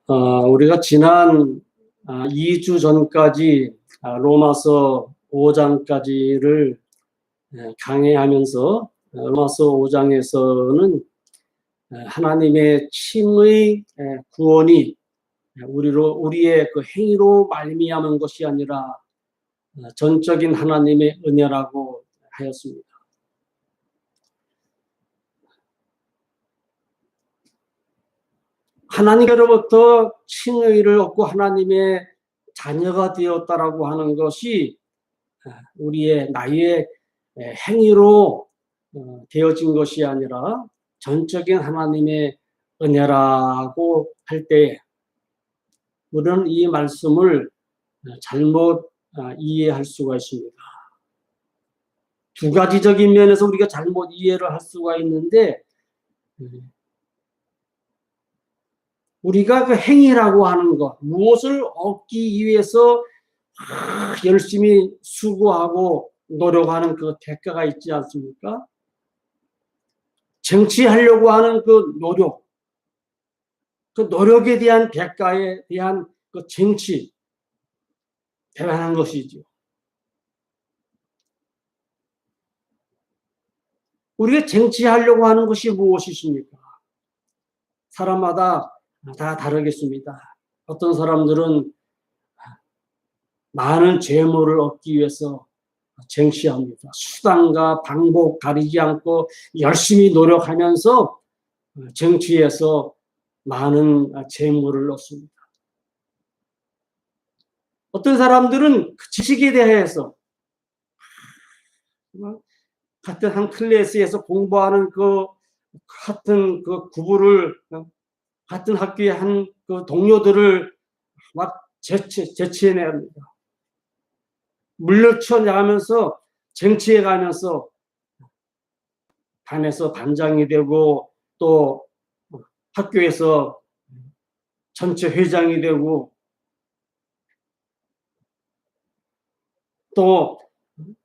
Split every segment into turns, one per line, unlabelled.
우리가 지난 2주 전까지 로마서 5장까지를 강해하면서 로마서 5장에서는 하나님의 칭의 구원이 우리의 그 행위로 말미암은 것이 아니라 전적인 하나님의 은혜라고 하였습니다. 하나님께로부터 칭의를 얻고 하나님의 자녀가 되었다라고 하는 것이 우리의 나의 행위로 되어진 것이 아니라 전적인 하나님의 은혜라고 할 때 우리는 이 말씀을 잘못 이해할 수가 있습니다. 두 가지적인 면에서 우리가 잘못 이해를 할 수가 있는데, 우리가 그 행위라고 하는 것, 무엇을 얻기 위해서 열심히 수고하고 노력하는 그 대가가 있지 않습니까? 쟁취하려고 하는 그 노력, 그 노력에 대한 대가에 대한 그 쟁취, 대단한 것이죠. 우리가 쟁취하려고 하는 것이 무엇이십니까? 사람마다 다 다르겠습니다. 어떤 사람들은 많은 재물을 얻기 위해서 쟁취합니다. 수단과 방법 가리지 않고 열심히 노력하면서 쟁취해서 많은 재물을 얻습니다. 어떤 사람들은 지식에 대해서 같은 한 클래스에서 공부하는 같은 구부를 같은 학교의 한 그 동료들을 막 제치해내야 합니다. 물려쳐 나가면서 쟁취해 가면서 반에서 반장이 되고 또 학교에서 전체 회장이 되고 또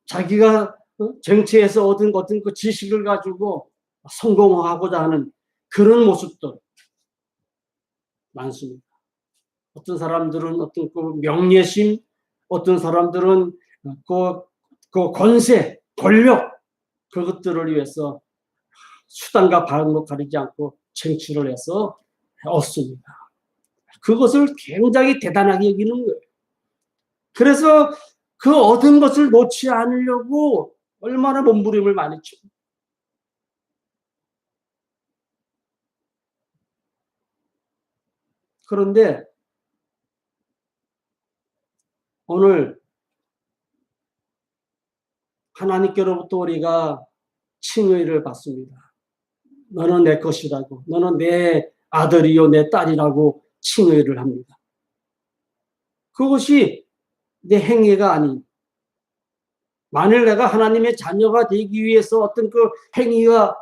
자기가 쟁취해서 얻은 그 지식을 가지고 성공하고자 하는 그런 모습들 많습니다. 어떤 사람들은 어떤 그 명예심, 어떤 사람들은 그 권세, 권력, 그것들을 위해서 수단과 방법 가리지 않고 쟁취를 해서 얻습니다. 그것을 굉장히 대단하게 여기는 거예요. 그래서 그 얻은 것을 놓지 않으려고 얼마나 몸부림을 많이 치고. 그런데 오늘 하나님께로부터 우리가 칭의를 받습니다. 너는 내 것이라고, 너는 내 아들이요 내 딸이라고 칭의를 합니다. 그것이 내 행위가 아닌, 만일 내가 하나님의 자녀가 되기 위해서 어떤 그 행위가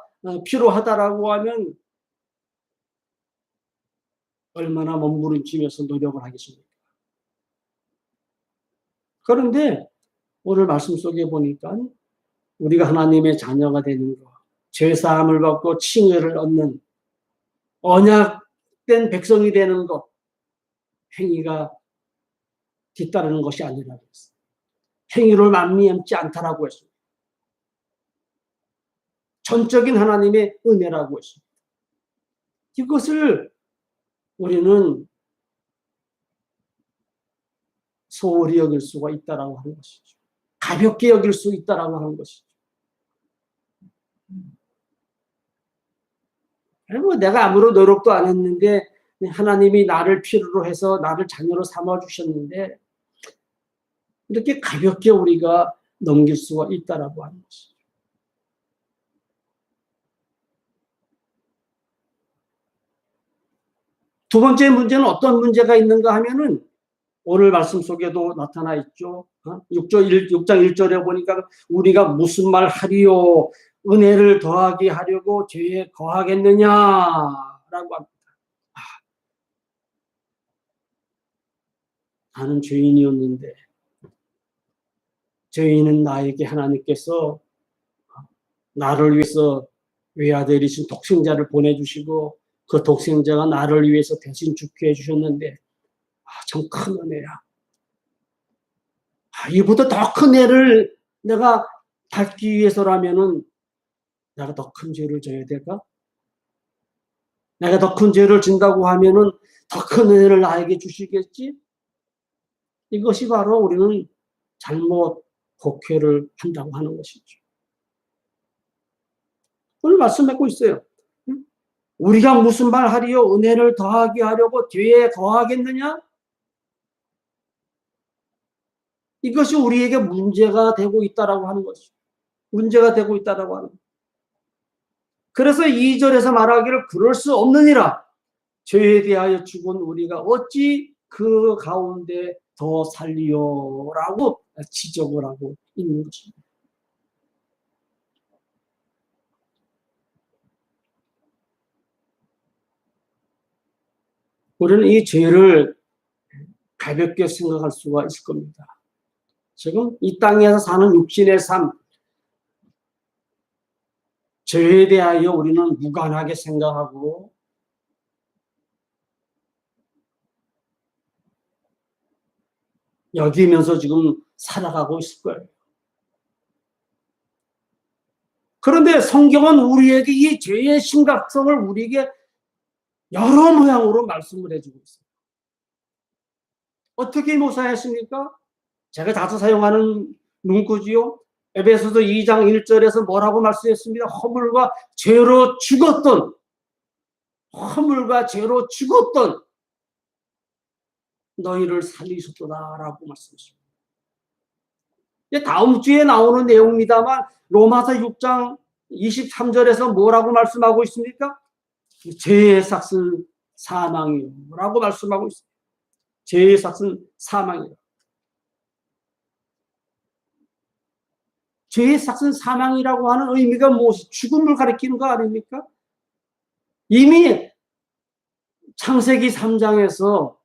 필요하다라고 하면 얼마나 몸부림치면서 노력을 하겠습니까? 그런데 오늘 말씀 속에 보니까 우리가 하나님의 자녀가 되는 것, 죄사함을 받고 칭의를 얻는 언약된 백성이 되는 것, 행위가 뒤따르는 것이 아니라고 했어요. 행위로 만미암지 않다라고 했습니다. 전적인 하나님의 은혜라고 했습니다. 이것을 우리는 소홀히 여길 수가 있다라고 하는 것이죠. 가볍게 여길 수 있다라고 하는 것이죠. 뭐 내가 아무런 노력도 안 했는데 하나님이 나를 필요로 해서 나를 자녀로 삼아 주셨는데 이렇게 가볍게 우리가 넘길 수가 있다라고 하는 것이죠. 두 번째 문제는 어떤 문제가 있는가 하면은 오늘 말씀 속에도 나타나 있죠. 6장 1절에 보니까 우리가 무슨 말 하리요? 은혜를 더하게 하려고 죄에 거하겠느냐라고 합니다. 나는 죄인이었는데 죄인은 나에게 하나님께서 나를 위해서 외아들이신 독생자를 보내주시고 그 독생자가 나를 위해서 대신 죽게 해주셨는데 참 큰 은혜야. 이보다 더 큰 은혜를 내가 받기 위해서라면은 내가 더 큰 죄를 져야 될까? 내가 더 큰 죄를 진다고 하면은 더 큰 은혜를 나에게 주시겠지? 이것이 바로 우리는 잘못 곡회를 한다고 하는 것이죠. 오늘 말씀 맺고 있어요. 우리가 무슨 말 하리요? 은혜를 더하게 하려고 죄에 더하겠느냐? 이것이 우리에게 문제가 되고 있다라고 하는 것이죠. 문제가 되고 있다라고 하는 것이죠. 그래서 2절에서 말하기를 그럴 수 없느니라. 죄에 대하여 죽은 우리가 어찌 그 가운데 더 살리요라고 지적을 하고 있는 것입니다. 우리는 이 죄를 가볍게 생각할 수가 있을 겁니다. 지금 이 땅에서 사는 육신의 삶, 죄에 대하여 우리는 무관하게 생각하고 여기면서 지금 살아가고 있을 거예요. 그런데 성경은 우리에게 이 죄의 심각성을 우리에게 여러 모양으로 말씀을 해주고 있어요. 어떻게 묘사했습니까? 제가 자주 사용하는 문구지요. 에베소서 2장 1절에서 뭐라고 말씀했습니다. 허물과 죄로 죽었던 너희를 살리셨도다라고 말씀하십니다. 다음 주에 나오는 내용입니다만 로마서 6장 23절에서 뭐라고 말씀하고 있습니까? 죄의 삭은 사망이라고 말씀하고 있습니다. 죄의 삭은 사망이라. 죄의 삭은 사망이라고 하는 의미가 무엇이 죽음을 가리키는 거 아닙니까? 이미 창세기 3장에서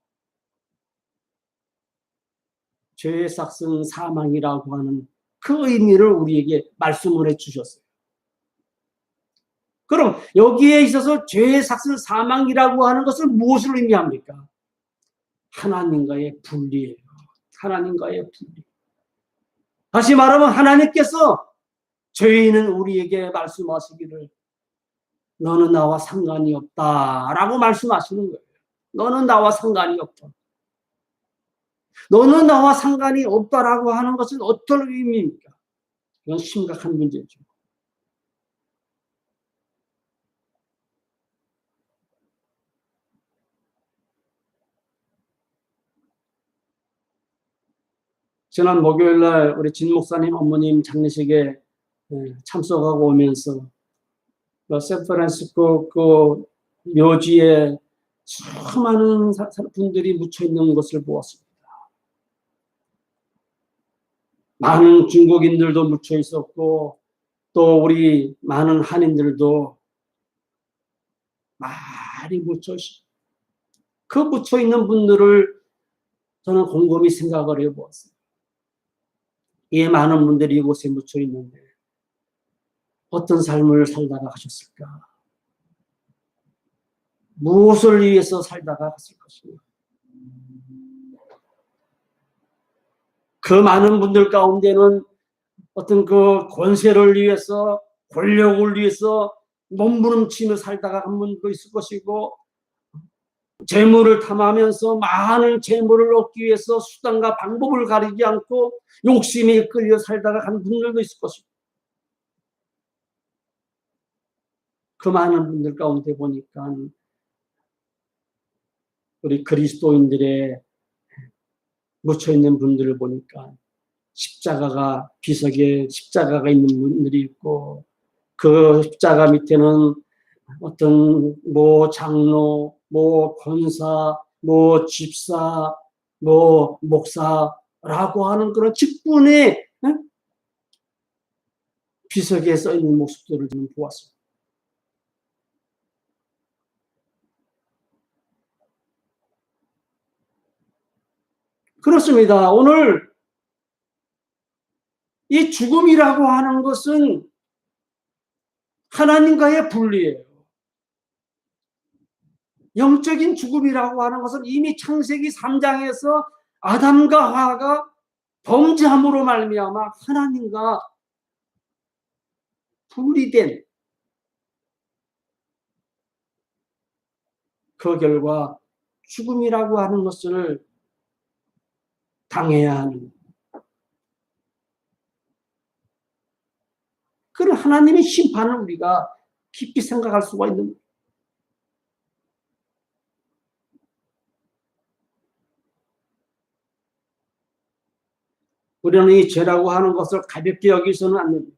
죄의 삭은 사망이라고 하는 그 의미를 우리에게 말씀을 해주셨어요. 그럼 여기에 있어서 죄의 삭은 사망이라고 하는 것은 무엇을 의미합니까? 하나님과의 분리예요. 하나님과의 분리. 다시 말하면 하나님께서 죄인은 우리에게 말씀하시기를 너는 나와 상관이 없다라고 말씀하시는 거예요. 너는 나와 상관이 없다. 너는 나와 상관이 없다라고 하는 것은 어떤 의미입니까? 이건 심각한 문제죠. 지난 목요일 날 우리 진 목사님 어머님 장례식에 참석하고 오면서 샌프란시스코 그 묘지에 수많은 분들이 묻혀 있는 것을 보았습니다. 많은 중국인들도 묻혀 있었고 또 우리 많은 한인들도 많이 묻혀 있습니다. 그 묻혀 있는 분들을 저는 곰곰이 생각을 해보았어요. 이 많은 분들이 이곳에 묻혀 있는데 어떤 삶을 살다가 가셨을까? 무엇을 위해서 살다가 갔을 것인가? 그 많은 분들 가운데는 어떤 그 권세를 위해서, 권력을 위해서 몸부림치며 살다가 한 분도 있을 것이고, 재물을 탐하면서 많은 재물을 얻기 위해서 수단과 방법을 가리지 않고 욕심에 끌려 살다가 간 분들도 있을 것이고, 그 많은 분들 가운데 보니까 우리 그리스도인들의 묻혀있는 분들을 보니까 십자가가 비석에 십자가가 있는 분들이 있고 그 십자가 밑에는 어떤 뭐 장로, 뭐 권사, 뭐 집사, 뭐 목사라고 하는 그런 직분의 비석에 써 있는 모습들을 좀 보았습니다. 그렇습니다. 오늘 이 죽음이라고 하는 것은 하나님과의 분리예요. 영적인 죽음이라고 하는 것은 이미 창세기 3장에서 아담과 하와가 범죄함으로 말미암아 하나님과 분리된 그 결과 죽음이라고 하는 것을 당해야 하는 그런 하나님의 심판을 우리가 깊이 생각할 수가 있는 거예요. 우리는 이 죄라고 하는 것을 가볍게 여기서는 안 됩니다.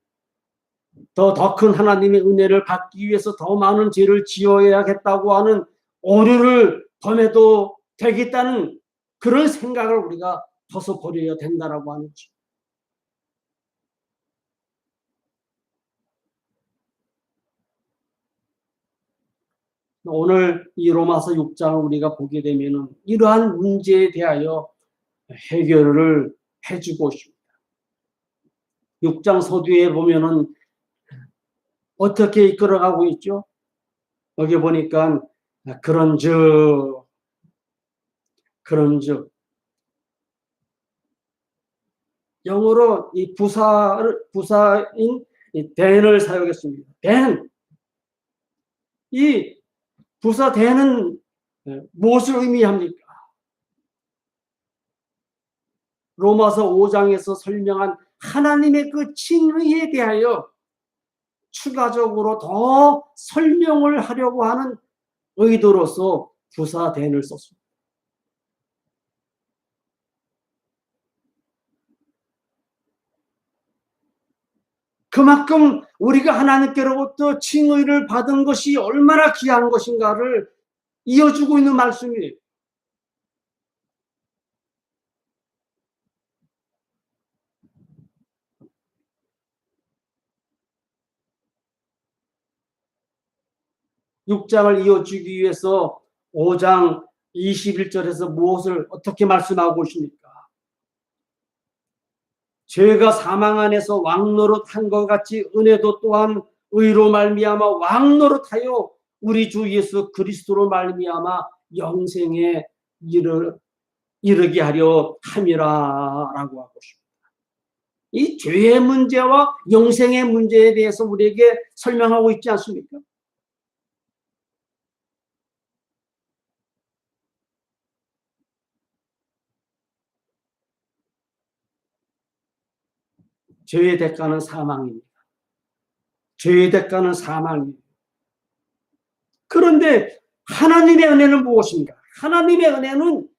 더 큰 하나님의 은혜를 받기 위해서 더 많은 죄를 지어야겠다고 하는 오류를 범해도 되겠다는 그런 생각을 우리가 벗어버려야 된다라고 하는 거죠. 오늘 이 로마서 6장을 우리가 보게 되면은 이러한 문제에 대하여 해결을 해주고 있습니다. 6장 서두에 보면은 어떻게 이끌어가고 있죠? 여기 보니까 그런즉 영어로 이 부사인 then을 사용했습니다. then 이 부사 then은 무엇을 의미합니까? 로마서 5장에서 설명한 하나님의 그 칭의에 대하여 추가적으로 더 설명을 하려고 하는 의도로서 부사 then을 썼습니다. 그만큼 우리가 하나님께로부터 칭의를 받은 것이 얼마나 귀한 것인가를 이어주고 있는 말씀이에요. (6장을) 이어주기 위해서 5장 21절에서 무엇을 어떻게 말씀하고 있습니까? 죄가 사망 안에서 왕노릇한 것 같이 은혜도 또한 의로 말미암아 왕노릇하여 우리 주 예수 그리스도로 말미암아 영생에 이르게 하려 함이라라고 하고 있습니다. 이 죄의 문제와 영생의 문제에 대해서 우리에게 설명하고 있지 않습니까? 죄의 대가는 사망입니다. 죄의 대가는 사망입니다. 그런데 하나님의 은혜는 무엇입니까? 하나님의 은혜는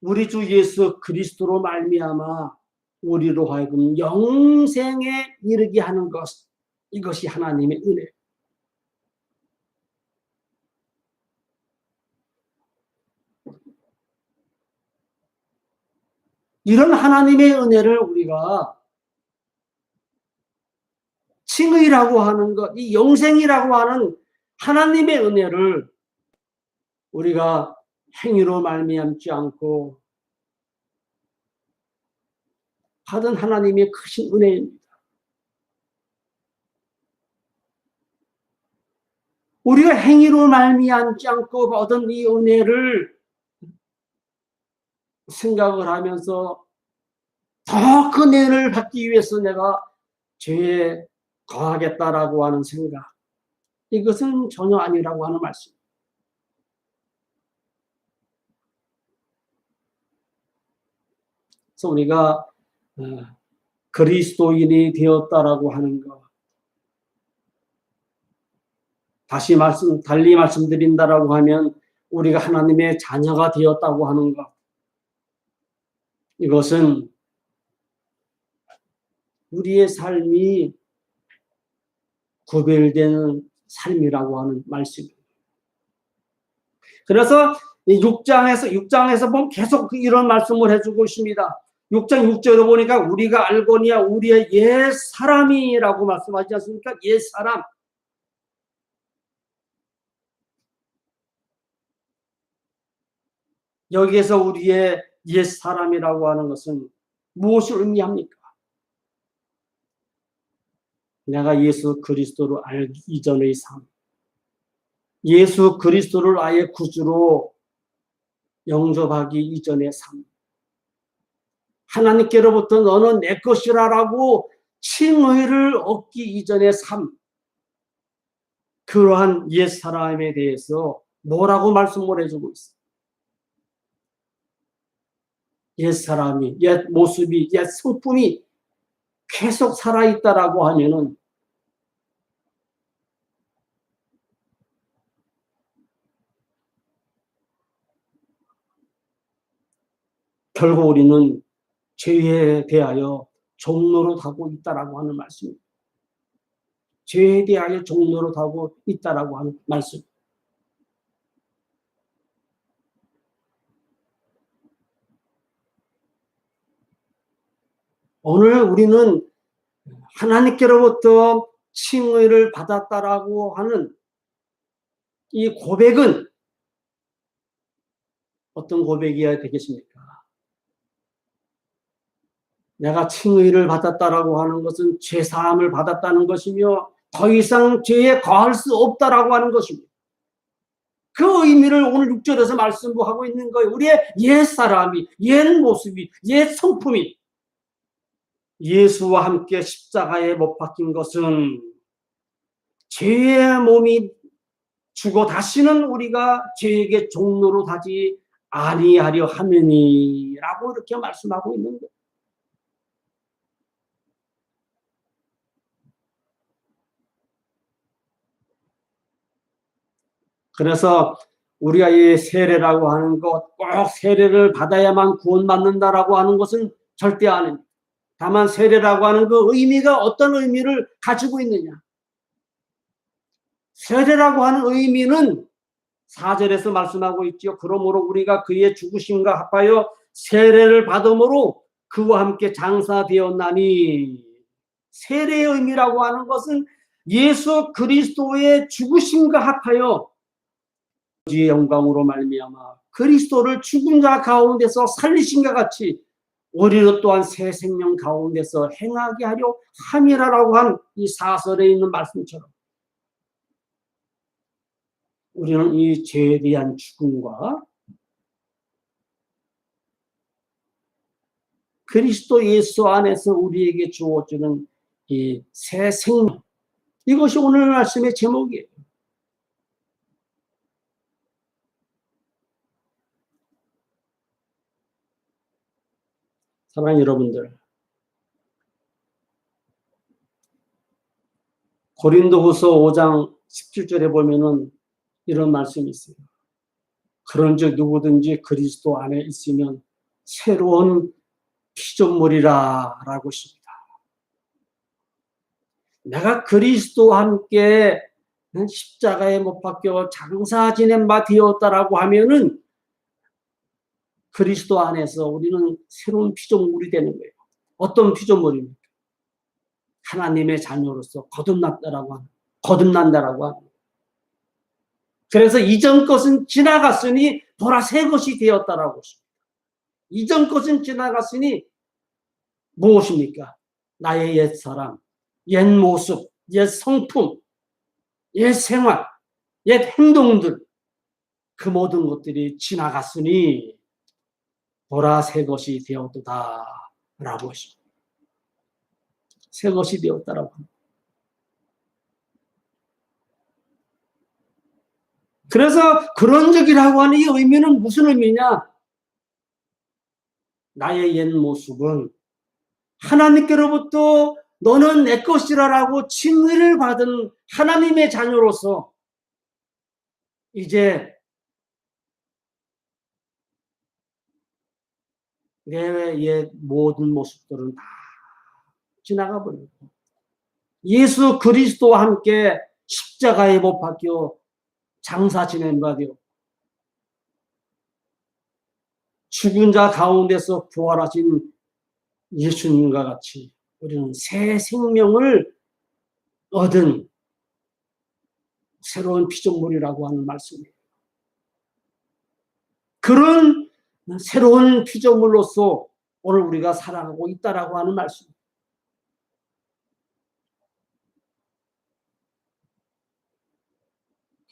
우리 주 예수 그리스도로 말미암아 우리로 하여금 영생에 이르게 하는 것, 이것이 하나님의 은혜. 이런 하나님의 은혜를 우리가 칭의라고 하는 것, 이 영생이라고 하는 하나님의 은혜를 우리가 행위로 말미암지 않고 받은 하나님의 크신 은혜입니다. 우리가 행위로 말미암지 않고 얻은 이 은혜를 생각을 하면서 더 큰 은혜를 받기 위해서 내가 죄에 거하겠다라고 하는 생각, 이것은 전혀 아니라고 하는 말씀. 그래서 우리가 그리스도인이 되었다라고 하는 것, 달리 말씀드린다라고 하면 우리가 하나님의 자녀가 되었다고 하는 것, 이것은 우리의 삶이 구별되는 삶이라고 하는 말씀입니다. 그래서 6장에서 보면 계속 이런 말씀을 해주고 있습니다. 6장 6절에 보니까 우리가 알거니와 우리의 옛 사람이라고 말씀하지 않습니까? 옛 사람. 여기에서 우리의 옛 사람이라고 하는 것은 무엇을 의미합니까? 내가 예수 그리스도를 알기 이전의 삶. 예수 그리스도를 아예 구주로 영접하기 이전의 삶. 하나님께로부터 너는 내 것이라라고 칭의를 얻기 이전의 삶. 그러한 옛사람에 대해서 뭐라고 말씀을 해주고 있어요. 옛사람이, 옛 모습이, 옛 성품이 계속 살아있다라고 하면은 결국 우리는 죄에 대하여 종노릇하고 있다라고 하는 말씀입니다. 죄에 대하여 종노릇하고 있다라고 하는 말씀. 오늘 우리는 하나님께로부터 칭의를 받았다라고 하는 이 고백은 어떤 고백이어야 되겠습니까? 내가 칭의를 받았다라고 하는 것은 죄사함을 받았다는 것이며 더 이상 죄에 거할 수 없다라고 하는 것입니다. 그 의미를 오늘 6절에서 말씀하고 있는 거예요. 우리의 옛사람이, 옛 모습이, 옛 성품이 예수와 함께 십자가에 못 박힌 것은 죄의 몸이 죽어 다시는 우리가 죄에게 종로로 가지 아니하려 함이니라고 이렇게 말씀하고 있는 거예요. 그래서 우리가 이 세례라고 하는 것, 꼭 세례를 받아야만 구원받는다라고 하는 것은 절대 아닙니다. 다만 세례라고 하는 그 의미가 어떤 의미를 가지고 있느냐. 세례라고 하는 의미는 4절에서 말씀하고 있죠. 그러므로 우리가 그의 죽으심과 합하여 세례를 받음으로 그와 함께 장사되었나니. 세례의 의미라고 하는 것은 예수 그리스도의 죽으심과 합하여 주의 영광으로 말미암아 그리스도를 죽은 자 가운데서 살리신과 같이 우리로 또한 새 생명 가운데서 행하게 하려 함이라라고 한 이 사설에 있는 말씀처럼 우리는 이 죄에 대한 죽음과 그리스도 예수 안에서 우리에게 주어지는 이 새 생명, 이것이 오늘 말씀의 제목이에요. 사랑하는 여러분들, 고린도후서 5장 17절에 보면은 이런 말씀이 있어요. 그런즉 누구든지 그리스도 안에 있으면 새로운 피조물이라라고 했습니다. 내가 그리스도와 함께 십자가에 못 박혀 장사 지낸 바 되었다라고 하면은 그리스도 안에서 우리는 새로운 피조물이 되는 거예요. 어떤 피조물입니까? 하나님의 자녀로서 거듭난다라고 하는. 그래서 이전 것은 지나갔으니 보라 새 것이 되었다라고 했습니다. 이전 것은 지나갔으니 무엇입니까? 나의 옛 사람, 옛 모습, 옛 성품, 옛 생활, 옛 행동들, 그 모든 것들이 지나갔으니 보라 새 것이 되었도다라고 했습니다. 새 것이 되었다라고 합니다. 그래서 그런 적이라고 하는 이 의미는 무슨 의미냐? 나의 옛 모습은 하나님께로부터 너는 내 것이라라고 칭의를 받은 하나님의 자녀로서 이제 내 옛 모든 모습들은 다 지나가 버리고 예수 그리스도와 함께 십자가에 못 박혀 장사 지낸 바 되어 죽은 자 가운데서 부활하신 예수님과 같이 우리는 새 생명을 얻은 새로운 피조물이라고 하는 말씀이에요. 그런 새로운 피조물로서 오늘 우리가 살아가고 있다라고 하는 말씀입니다.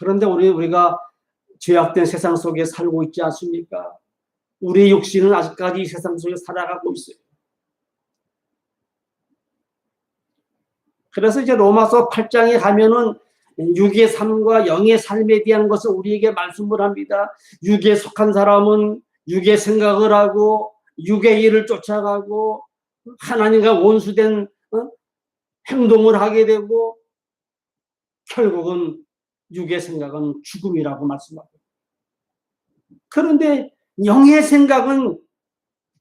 그런데 우리가 죄악된 세상 속에 살고 있지 않습니까? 우리 육신은 아직까지 이 세상 속에 살아가고 있어요. 그래서 이제 로마서 8장에 가면은 육의 삶과 영의 삶에 대한 것을 우리에게 말씀을 합니다. 육에 속한 사람은 육의 생각을 하고 육의 일을 쫓아가고 하나님과 원수된 행동을 하게 되고 결국은 육의 생각은 죽음이라고 말씀하고, 그런데 영의 생각은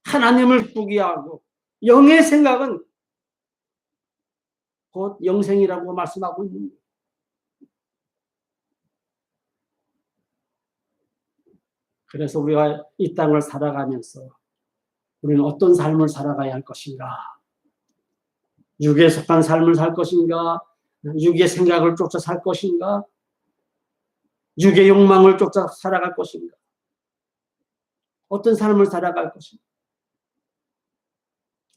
하나님을 기쁘게 하고 영의 생각은 곧 영생이라고 말씀하고 있는 거예요. 그래서 우리가 이 땅을 살아가면서 우리는 어떤 삶을 살아가야 할 것인가? 육에 속한 삶을 살 것인가? 육의 생각을 쫓아 살 것인가? 육의 욕망을 쫓아 살아갈 것인가? 어떤 삶을 살아갈 것인가?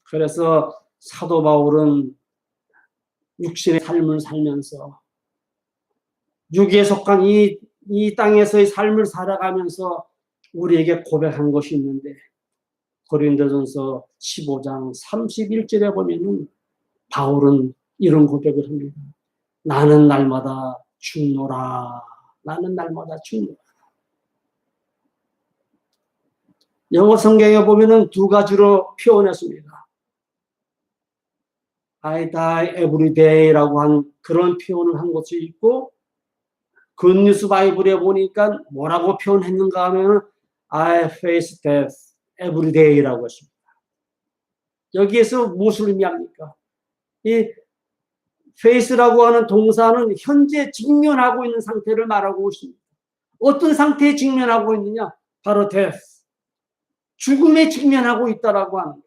그래서 사도 바울은 육신의 삶을 살면서 육에 속한 이 땅에서의 삶을 살아가면서 우리에게 고백한 것이 있는데, 고린도전서 15장 31절에 보면은 바울은 이런 고백을 합니다. 나는 날마다 죽노라. 나는 날마다 죽노라. 영어 성경에 보면은 두 가지로 표현했습니다. I die every day라고 한 그런 표현을 한 것이 있고, 굿뉴스 바이블에 보니까 뭐라고 표현했는가 하면 I face death every day라고 했습니다. 여기에서 무엇을 의미합니까? 이 face라고 하는 동사는 현재 직면하고 있는 상태를 말하고 있습니다. 어떤 상태에 직면하고 있느냐? 바로 death, 죽음에 직면하고 있다라고 하는 거예요.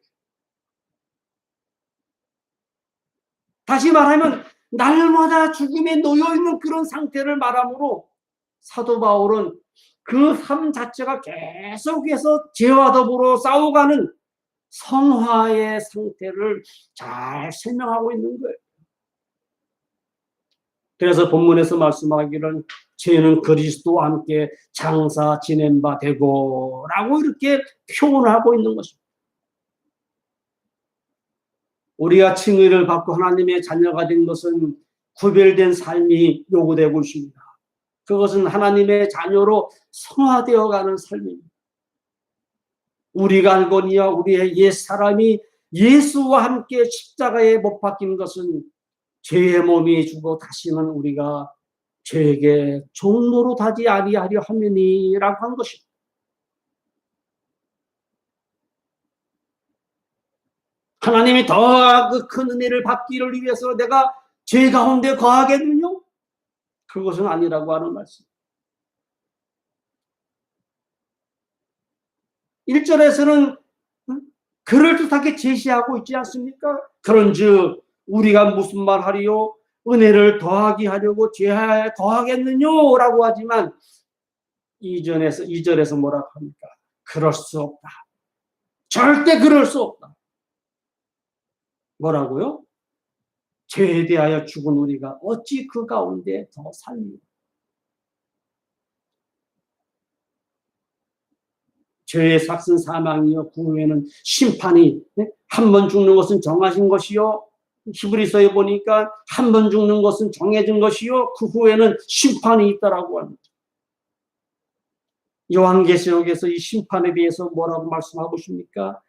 다시 말하면 날마다 죽음에 놓여 있는 그런 상태를 말하므로 사도 바울은 그 삶 자체가 계속해서 죄와 더불어 싸워가는 성화의 상태를 잘 설명하고 있는 거예요. 그래서 본문에서 말씀하기를 죄는 그리스도와 함께 장사 지낸 바 되고 라고 이렇게 표현하고 있는 것입니다. 우리가 칭의를 받고 하나님의 자녀가 된 것은 구별된 삶이 요구되고 있습니다. 그것은 하나님의 자녀로 성화되어가는 삶입니다. 우리가 알거니와 우리의 옛사람이 예수와 함께 십자가에 못 박힌 것은 죄의 몸이 주고 다시는 우리가 죄에게 종로로 타지 아니하려 함이니라고 한 것입니다. 하나님이 더 그 큰 은혜를 받기를 위해서 내가 죄 가운데 거하겠느냐? 그것은 아니라고 하는 말씀. 1절에서는 그럴듯하게 제시하고 있지 않습니까? 그런즉 우리가 무슨 말 하리요? 은혜를 더하게 하려고 죄에 더하겠느냐라고 하지만 2절에서 뭐라고 합니까? 그럴 수 없다. 절대 그럴 수 없다. 뭐라고요? 죄에 대하여 죽은 우리가 어찌 그 가운데 더 살리요? 죄의 삭슨 사망이요 그 후에는 심판이, 한 번 죽는 것은 정하신 것이요, 히브리서에 보니까 한 번 죽는 것은 정해진 것이요 그 후에는 심판이 있다라고 합니다. 요한계시록에서 이 심판에 대해서 뭐라고 말씀하고 있습니까?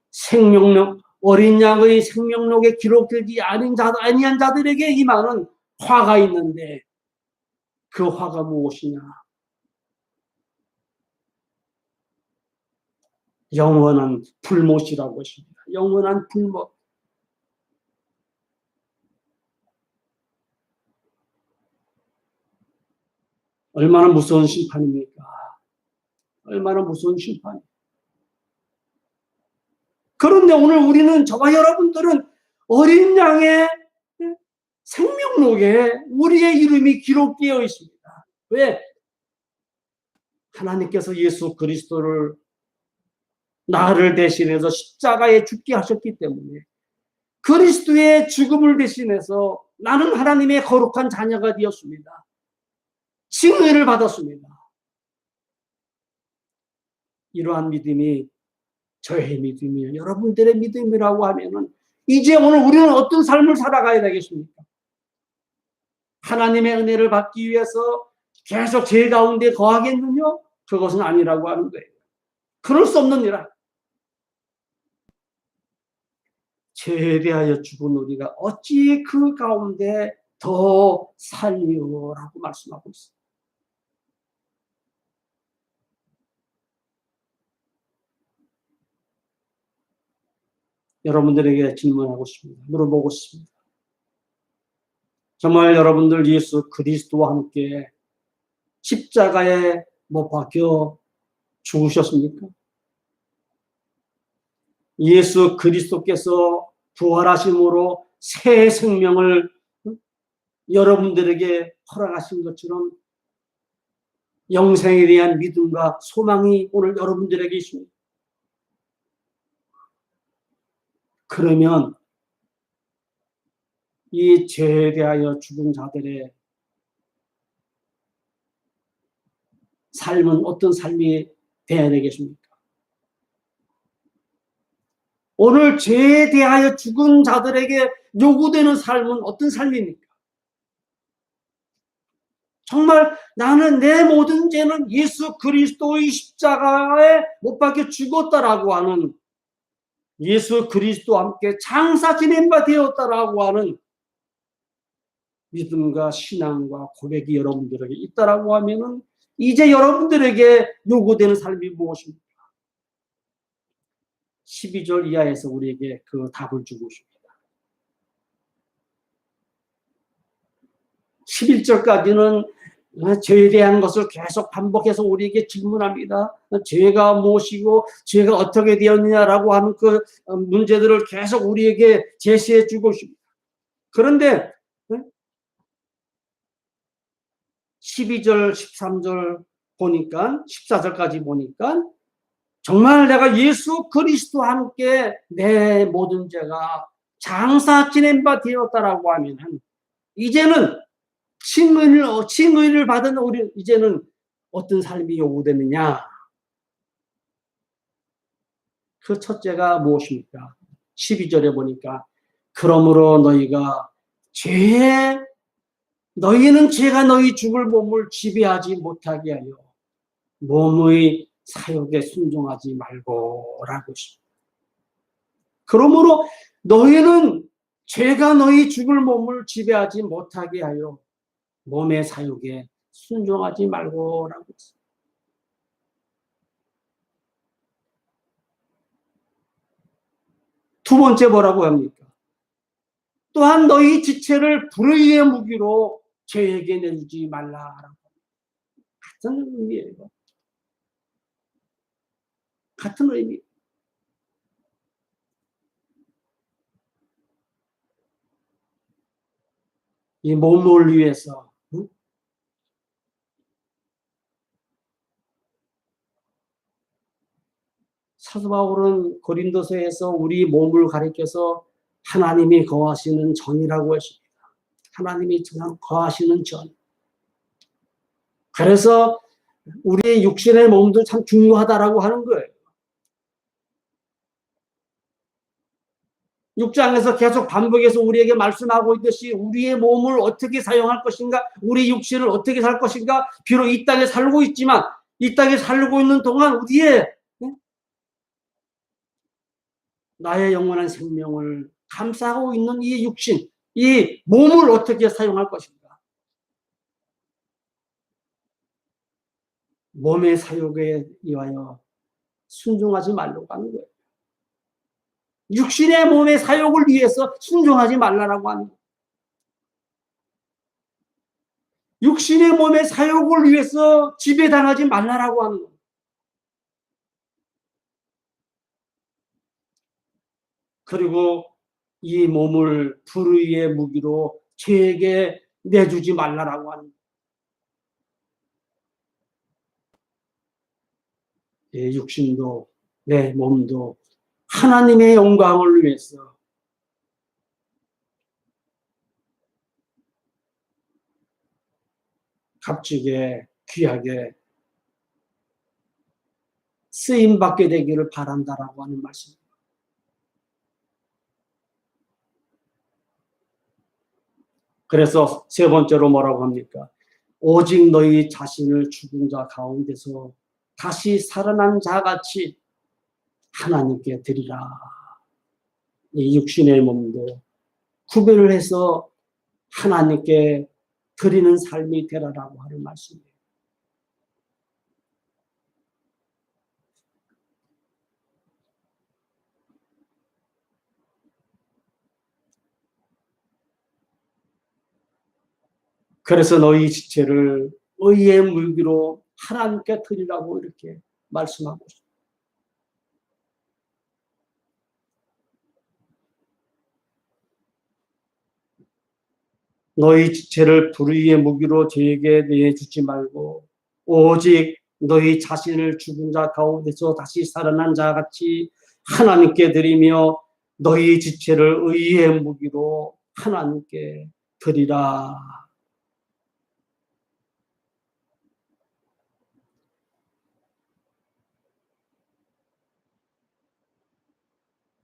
생명록, 어린 양의 생명록에 기록되지 아니한 자들에게 임하는 화가 있는데 그 화가 무엇이냐? 영원한 불못이라고 했습니다. 영원한 불못. 얼마나 무서운 심판입니까? 얼마나 무서운 심판이에요. 그런데 오늘 우리는, 저와 여러분들은 어린 양의 생명록에 우리의 이름이 기록되어 있습니다. 왜? 하나님께서 예수 그리스도를 나를 대신해서 십자가에 죽게 하셨기 때문에 그리스도의 죽음을 대신해서 나는 하나님의 거룩한 자녀가 되었습니다. 칭의를 받았습니다. 이러한 믿음이 저의 믿음이요, 여러분들의 믿음이라고 하면은 이제 오늘 우리는 어떤 삶을 살아가야 되겠습니까? 하나님의 은혜를 받기 위해서 계속 죄 가운데 거하겠느냐? 그것은 아니라고 하는 거예요. 그럴 수 없는 일이라. 죄에 대하여 죽은 우리가 어찌 그 가운데 더 살리오라고 말씀하고 있습니다. 여러분들에게 질문하고 싶습니다. 물어보고 싶습니다. 정말 여러분들 예수 그리스도와 함께 십자가에 못 박혀 죽으셨습니까? 예수 그리스도께서 부활하심으로 새 생명을 여러분들에게 허락하신 것처럼 영생에 대한 믿음과 소망이 오늘 여러분들에게 있습니다. 그러면 이 죄에 대하여 죽은 자들의 삶은 어떤 삶이 되어야 되겠습니까? 오늘 죄에 대하여 죽은 자들에게 요구되는 삶은 어떤 삶입니까? 정말 나는 내 모든 죄는 예수 그리스도의 십자가에 못 박혀 죽었다라고 하는, 예수 그리스도와 함께 장사 지낸 바 되었다라고 하는 믿음과 신앙과 고백이 여러분들에게 있다라고 하면은 이제 여러분들에게 요구되는 삶이 무엇입니까? 12절 이하에서 우리에게 그 답을 주고 있습니다. 11절까지는 죄에 대한 것을 계속 반복해서 우리에게 질문합니다. 죄가 무엇이고 죄가 어떻게 되었느냐라고 하는 그 문제들을 계속 우리에게 제시해 주고 있습니다. 그런데 12절, 13절 보니까, 14절까지 보니까 정말 내가 예수 그리스도와 함께 내 모든 죄가 장사 지낸 바 되었다라고 하면 이제는 칭의를 받은 우리 이제는 어떤 삶이 요구되느냐? 그 첫째가 무엇입니까? 12절에 보니까 그러므로 너희는 죄가 너희 죽을 몸을 지배하지 못하게 하여 몸의 사욕에 순종하지 말고라고 했습니다. 그러므로 너희는 죄가 너희 죽을 몸을 지배하지 못하게 하여 몸의 사욕에 순종하지 말고라고 했습니다. 두 번째 뭐라고 합니까? 또한 너희 지체를 불의의 무기로 죄에게 내주지 말라라고. 같은 의미예요. 같은 의미. 이 몸을 위해서 사도 바울은 고린도서에서 우리 몸을 가리켜서 하나님이 거하시는 전이라고 했습니다. 하나님이 거하시는 전. 그래서 우리의 육신의 몸도 참 중요하다라고 하는 거예요. 6장에서 계속 반복해서 우리에게 말씀하고 있듯이 우리의 몸을 어떻게 사용할 것인가, 우리 육신을 어떻게 살 것인가, 비록 이 땅에 살고 있지만 이 땅에 살고 있는 동안 우리의 나의 영원한 생명을 감싸고 있는 이 육신, 이 몸을 어떻게 사용할 것인가. 몸의 사욕에 의하여 순종하지 말라고 하는 거예요. 육신의 몸의 사욕을 위해서 순종하지 말라고 하는 거예요. 육신의 몸의 사욕을 위해서 지배당하지 말라고 하는 거예요. 그리고 이 몸을 불의의 무기로 죄에게 내주지 말라고 하는 거예요. 내 육신도 내 몸도 하나님의 영광을 위해서 값지게 귀하게 쓰임받게 되기를 바란다라고 하는 말씀입니다. 그래서 세 번째로 뭐라고 합니까? 오직 너희 자신을 죽은 자 가운데서 다시 살아난 자같이 하나님께 드리라. 이 육신의 몸도 구별을 해서 하나님께 드리는 삶이 되라라고 하는 말씀이에요. 그래서 너희 지체를 의의 물기로 하나님께 드리라고 이렇게 말씀하고 있습니다. 너희 지체를 불의의 무기로 저에게 내주지 말고 오직 너희 자신을 죽은 자 가운데서 다시 살아난 자같이 하나님께 드리며 너희 지체를 의의 무기로 하나님께 드리라.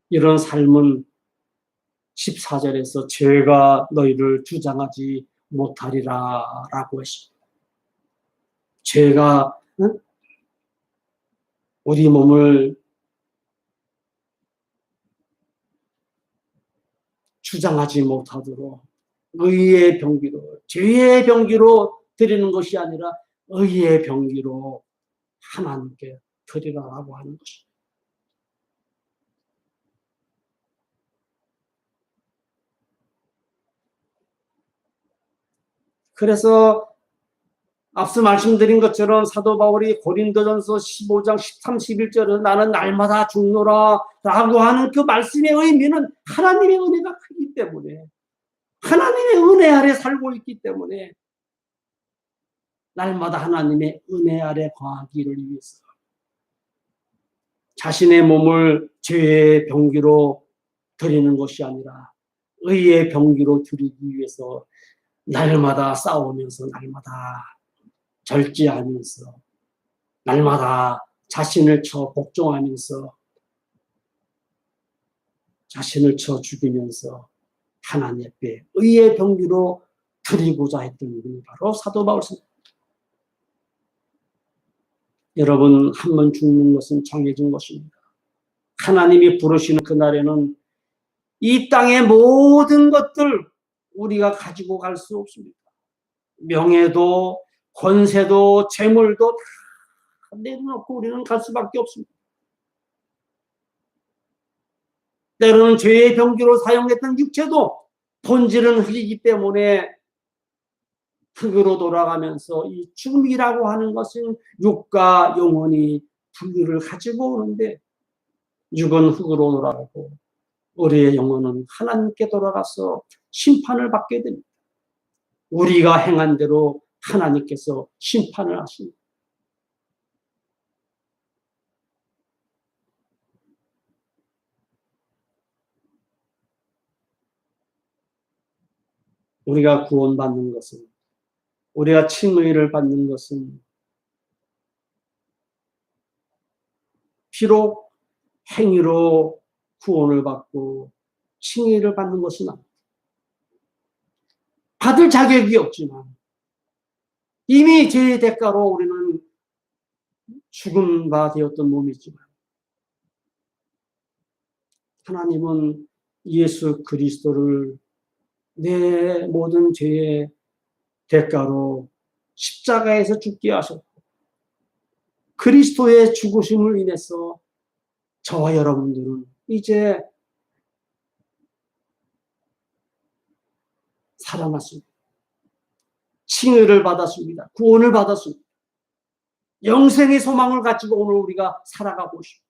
이런 삶은 14절에서 죄가 너희를 주장하지 못하리라 라고 했습니다. 죄가 우리 몸을 주장하지 못하도록 의의 병기로, 죄의 병기로 드리는 것이 아니라 의의 병기로 하나님께 드리라라고 하는 것입니다. 그래서 앞서 말씀드린 것처럼 사도 바울이 고린도전서 15장 13, 11절에 나는 날마다 죽노라 라고 하는 그 말씀의 의미는 하나님의 은혜가 크기 때문에, 하나님의 은혜 아래 살고 있기 때문에 날마다 하나님의 은혜 아래 거하기를 위해서 자신의 몸을 죄의 병기로 드리는 것이 아니라 의의 병기로 드리기 위해서 날마다 싸우면서, 날마다 절제하면서, 날마다 자신을 쳐 복종하면서, 자신을 쳐 죽이면서 하나님 앞에 의의 병기로 드리고자 했던 분이 바로 사도 바울입니다. 여러분, 한 번 죽는 것은 정해진 것입니다. 하나님이 부르시는 그날에는 이 땅의 모든 것들 우리가 가지고 갈 수 없습니다. 명예도 권세도 재물도 다 내려놓고 우리는 갈 수밖에 없습니다. 때로는 죄의 병기로 사용했던 육체도 본질은 흙이기 때문에 흙으로 돌아가면서 이 죽음이라고 하는 것은 육과 영혼이 분리를 가지고 오는데, 육은 흙으로 돌아가고 우리의 영혼은 하나님께 돌아가서 심판을 받게 됩니다. 우리가 행한 대로 하나님께서 심판을 하십니다. 우리가 구원받는 것은, 우리가 칭의를 받는 것은 비록 행위로 구원을 받고 칭의를 받는 것은 아닙니다. 받을 자격이 없지만 이미 죄의 대가로 우리는 죽은 바 되었던 몸이지만 하나님은 예수 그리스도를 내 모든 죄의 대가로 십자가에서 죽게 하셨고, 그리스도의 죽으심을 인해서 저와 여러분들은 이제 살아났습니다. 칭의를 받았습니다. 구원을 받았습니다. 영생의 소망을 가지고 오늘 우리가 살아가고 있습니다.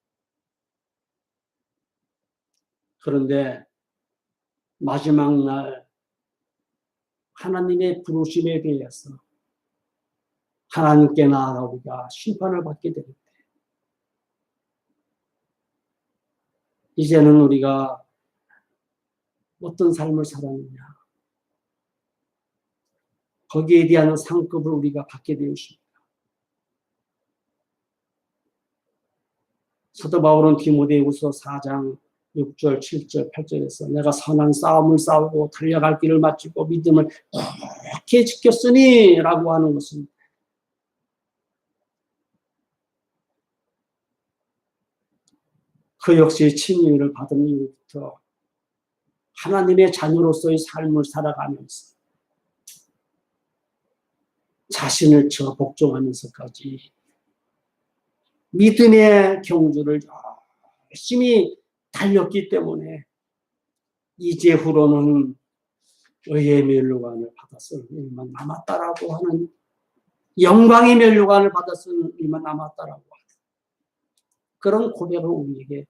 그런데 마지막 날 하나님의 부르심에 대해서 하나님께 나아가 우리가 심판을 받게 됩니다. 이제는 우리가 어떤 삶을 살았느냐? 거기에 대한 상급을 우리가 받게 되었습니다. 사도 바울은 디모데후서 4장 6절, 7절, 8절에서 내가 선한 싸움을 싸우고 달려갈 길을 마치고 믿음을 굳게 지켰으니 라고 하는 것은 그 역시 칭의를 받은 이후부터 하나님의 자녀로서의 삶을 살아가면서 자신을 저 복종하면서까지 믿음의 경주를 열심히 달렸기 때문에 이제후로는 의의 면류관을 받았을 일만 남았다라고 하는, 영광의 면류관을 받았을 일만 남았다라고 하는 그런 고백을 우리에게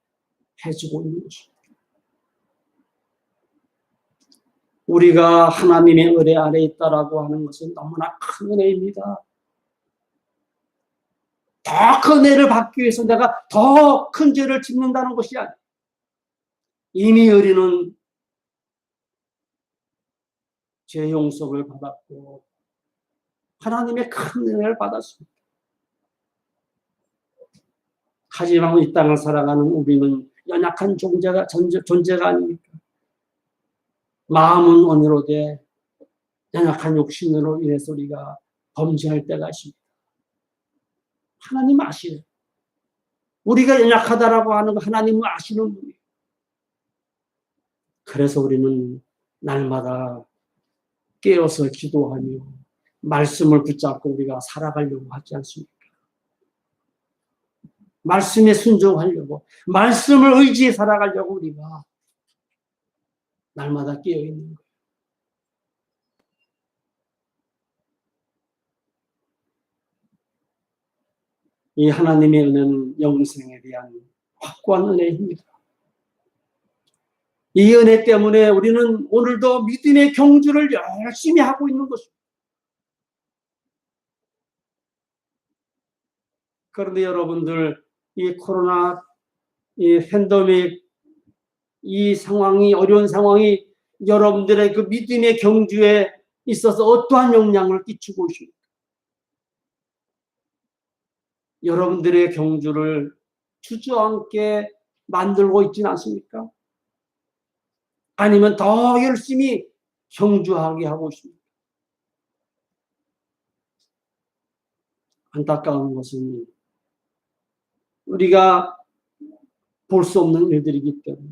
해주고 있는 것입니다. 우리가 하나님의 은혜 아래 있다라고 하는 것은 너무나 큰 은혜입니다. 더 큰 은혜를 받기 위해서 내가 더 큰 죄를 짓는다는 것이 아니라 이미 우리는 죄 용서를 받았고 하나님의 큰 은혜를 받았습니다. 하지만 이 땅을 살아가는 우리는 연약한 존재가 아닙니까? 마음은 언어로되 연약한 욕심으로 인해서 우리가 범죄할 때가 있습니다. 하나님 아시는, 우리가 연약하다라고 하는 거 하나님은 아시는 분이에요. 그래서 우리는 날마다 깨어서 기도하며 말씀을 붙잡고 우리가 살아가려고 하지 않습니까? 말씀에 순종하려고, 말씀을 의지해 살아가려고 우리가 날마다 깨어있는 거예요. 이 하나님의 은혜는 영생에 대한 확고한 은혜입니다. 이 은혜 때문에 우리는 오늘도 믿음의 경주를 열심히 하고 있는 것입니다. 그런데 여러분들, 이 코로나, 이 팬데믹, 이 상황이, 어려운 상황이 여러분들의 그 믿음의 경주에 있어서 어떠한 영향을 끼치고 있습니까? 여러분들의 경주를 주저앉게 만들고 있지는 않습니까? 아니면 더 열심히 경주하게 하고 있습니다. 안타까운 것은 우리가 볼 수 없는 일들이기 때문에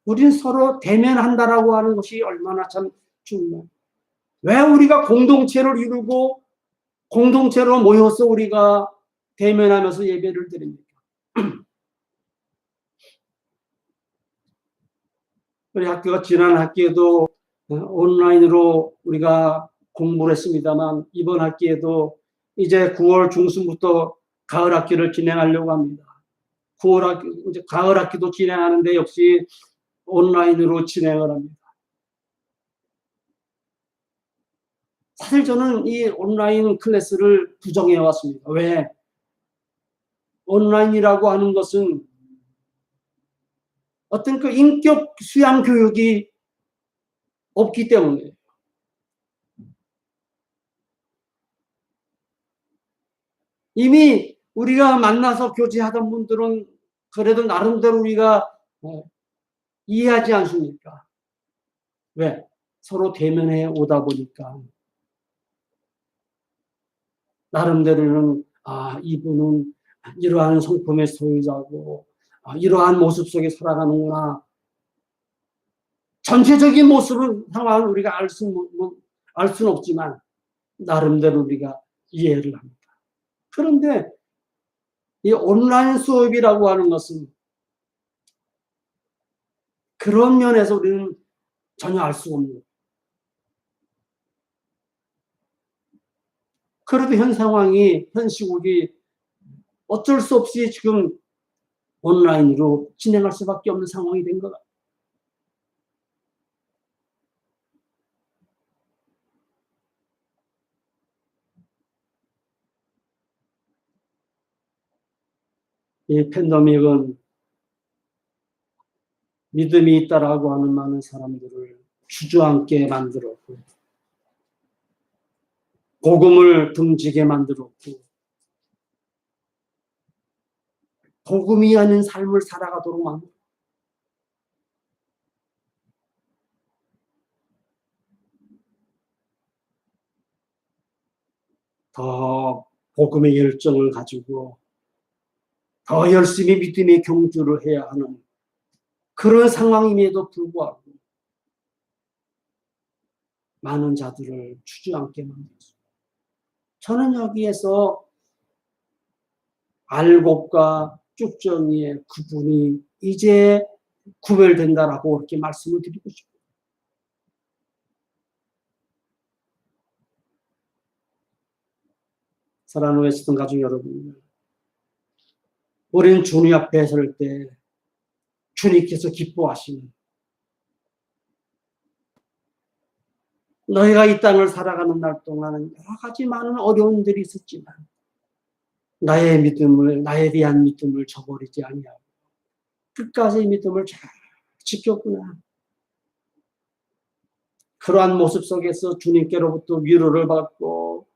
우리는 서로 대면한다라고 하는 것이 얼마나 참 중요해요. 왜 우리가 공동체를 이루고 공동체로 모여서 우리가 대면하면서 예배를 드립니까? 우리 학교가 지난 학기에도 온라인으로 우리가 공부를 했습니다만 이번 학기에도 이제 9월 중순부터 가을 학기를 진행하려고 합니다. 9월 학기, 이제 가을 학기도 진행하는데 역시 온라인으로 진행을 합니다. 사실 저는 이 온라인 클래스를 부정해 왔습니다. 왜? 온라인이라고 하는 것은 어떤 그 인격 수양 교육이 없기 때문에 이미 우리가 만나서 교제하던 분들은 그래도 나름대로 우리가 이해하지 않습니까? 왜? 서로 대면해 오다 보니까 나름대로는 이분은 이러한 성품의 소유자고 이러한 모습 속에 살아가는구나. 전체적인 모습은 상황을 우리가 알 수는 없지만 나름대로 우리가 이해를 합니다. 그런데 이 온라인 수업이라고 하는 것은 그런 면에서 우리는 전혀 알 수가 없는 거예요. 그래도 현 상황이, 현 시국이 어쩔 수 없이 지금 온라인으로 진행할 수밖에 없는 상황이 된 것 같아요. 이 팬데믹은 믿음이 있다라고 하는 많은 사람들을 주저앉게 만들었고, 복음을 등지게 만들었고, 복음이 아닌 삶을 살아가도록 만들었고, 더 복음의 열정을 가지고 더 열심히 믿음의 경주를 해야 하는 그런 상황임에도 불구하고 많은 자들을 주저앉게 만들었습니다. 저는 여기에서 알곡과 쭉정이의 구분이 이제 구별된다라고 이렇게 말씀을 드리고 싶어요. 사랑하는 웨스턴 가족 여러분, 우리는 주님 앞에 설 때 주님께서 기뻐하시는, 너희가 이 땅을 살아가는 날 동안은 여러 가지 많은 어려움들이 있었지만 나의 믿음을, 나에 대한 믿음을 저버리지 아니하고 끝까지 믿음을 잘 지켰구나. 그러한 모습 속에서 주님께로부터 위로를 받고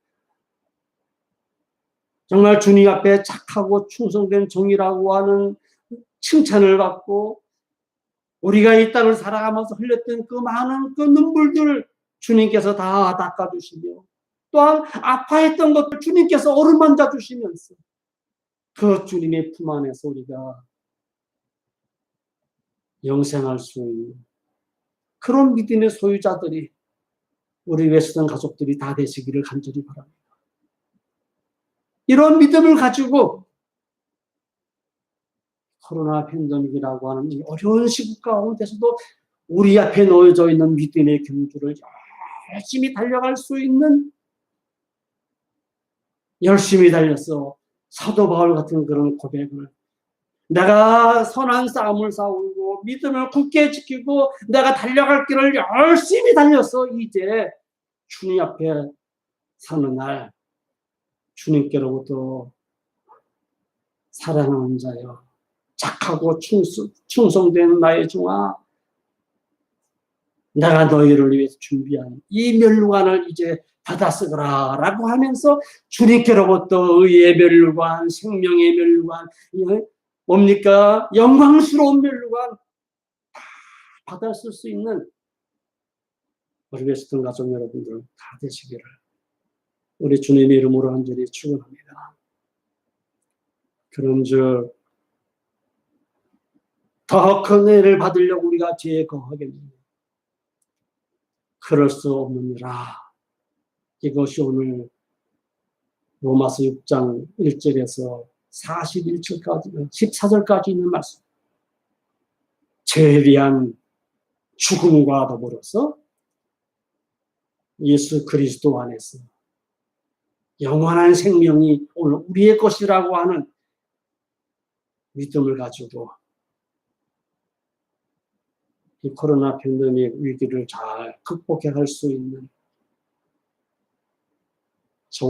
정말 주님 앞에 착하고 충성된 종이라고 하는 칭찬을 받고 우리가 이 땅을 살아가면서 흘렸던 그 많은 그 눈물들 주님께서 다 닦아주시며 또한 아파했던 것들 주님께서 어루만져 주시면서 그 주님의 품 안에서 우리가 영생할 수 있는 그런 믿음의 소유자들이 우리 웨스턴 가족들이 다 되시기를 간절히 바랍니다. 이런 믿음을 가지고 코로나 팬데믹이라고 하는 이 어려운 시국 가운데서도 우리 앞에 놓여져 있는 믿음의 경주를 열심히 달려갈 수 있는, 열심히 달려서 사도 바울 같은 그런 고백을, 내가 선한 싸움을 싸우고 믿음을 굳게 지키고 내가 달려갈 길을 열심히 달려서 이제 주님 앞에 사는 날 주님께로부터 사랑하는 자여 착하고 충성된 나의 종아, 내가 너희를 위해서 준비한 이 면류관을 이제 받아 쓰거라 라고 하면서 주님께로부터 의의 면류관, 생명의 면류관, 뭡니까? 영광스러운 면류관 다 받아 쓸 수 있는 우리 웨스턴 가족 여러분들 다 되시기를 우리 주님의 이름으로 간절히 축원합니다. 그런즉 더 큰 은혜를 받으려고 우리가 죄에 거하겠느냐? 그럴 수 없느니라. 이것이 오늘 로마서 6장 1절에서 41절까지 14절까지 있는 말씀. 죄에 대한 죽음과 더불어서 예수 그리스도 안에서 영원한 생명이 오늘 우리의 것이라고 하는 믿음을 가지고 이 코로나 팬데믹 위기를 잘 극복해 갈 수 있는